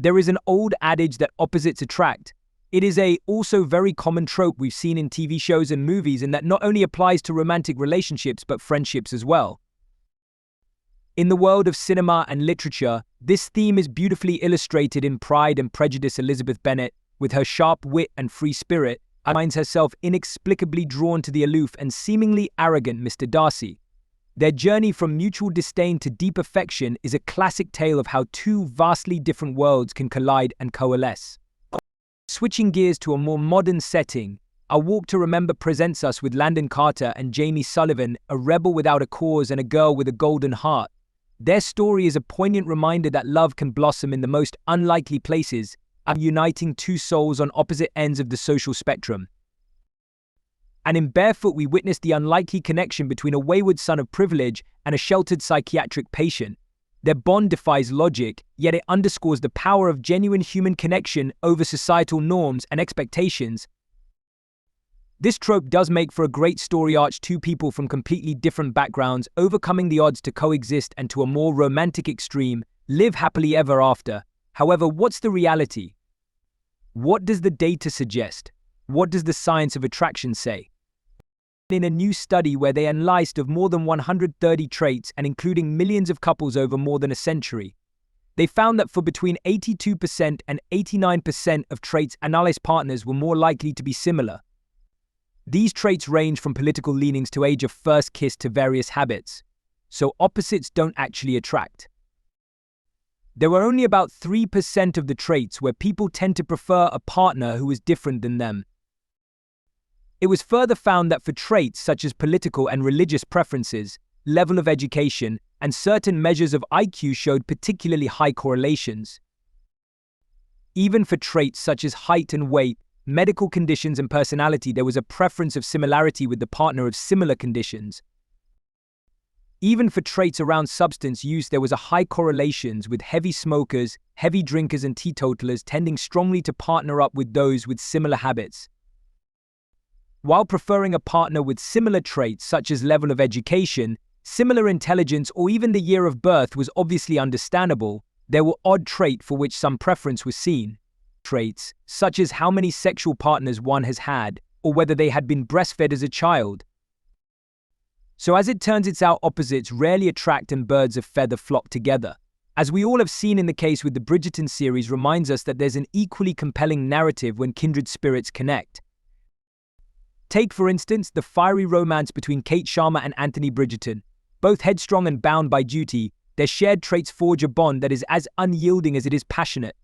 There is an old adage that opposites attract. It is also very common trope we've seen in TV shows and movies, and that not only applies to romantic relationships but friendships as well. In the world of cinema and literature, this theme is beautifully illustrated in Pride and Prejudice. Elizabeth Bennet, with her sharp wit and free spirit, finds herself inexplicably drawn to the aloof and seemingly arrogant Mr. Darcy. Their journey from mutual disdain to deep affection is a classic tale of how two vastly different worlds can collide and coalesce. Switching gears to a more modern setting, A Walk to Remember presents us with Landon Carter and Jamie Sullivan, a rebel without a cause and a girl with a golden heart. Their story is a poignant reminder that love can blossom in the most unlikely places, uniting two souls on opposite ends of the social spectrum. And in Barefoot, we witness the unlikely connection between a wayward son of privilege and a sheltered psychiatric patient. Their bond defies logic, yet it underscores the power of genuine human connection over societal norms and expectations. This trope does make for a great story arc: two people from completely different backgrounds overcoming the odds to coexist, and to a more romantic extreme, live happily ever after. However, what's the reality? What does the data suggest? What does the science of attraction say? In a new study where they analyzed of more than 130 traits and including millions of couples over more than a century, they found that for between 82% and 89% of traits, analyzed partners were more likely to be similar. These traits range from political leanings to age of first kiss to various habits. So opposites don't actually attract. There were only about 3% of the traits where people tend to prefer a partner who is different than them. It was further found that for traits such as political and religious preferences, level of education, and certain measures of IQ showed particularly high correlations. Even for traits such as height and weight, medical conditions and personality, there was a preference of similarity with the partner of similar conditions. Even for traits around substance use, there was a high correlations, with heavy smokers, heavy drinkers and teetotalers tending strongly to partner up with those with similar habits. While preferring a partner with similar traits such as level of education, similar intelligence, or even the year of birth was obviously understandable, there were odd traits for which some preference was seen. Traits such as how many sexual partners one has had, or whether they had been breastfed as a child. So as it turns out, opposites rarely attract and birds of feather flock together. As we all have seen in the case with the Bridgerton series, reminds us that there's an equally compelling narrative when kindred spirits connect. Take, for instance, the fiery romance between Kate Sharma and Anthony Bridgerton. Both headstrong and bound by duty, their shared traits forge a bond that is as unyielding as it is passionate.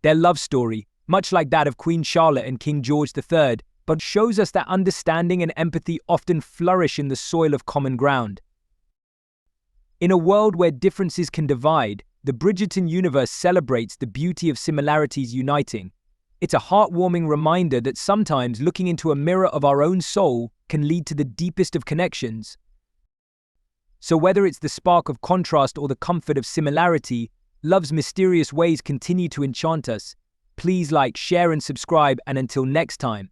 Their love story, much like that of Queen Charlotte and King George III, but shows us that understanding and empathy often flourish in the soil of common ground. In a world where differences can divide, the Bridgerton universe celebrates the beauty of similarities uniting. It's a heartwarming reminder that sometimes looking into a mirror of our own soul can lead to the deepest of connections. So whether it's the spark of contrast or the comfort of similarity, love's mysterious ways continue to enchant us. Please like, share and subscribe, and until next time.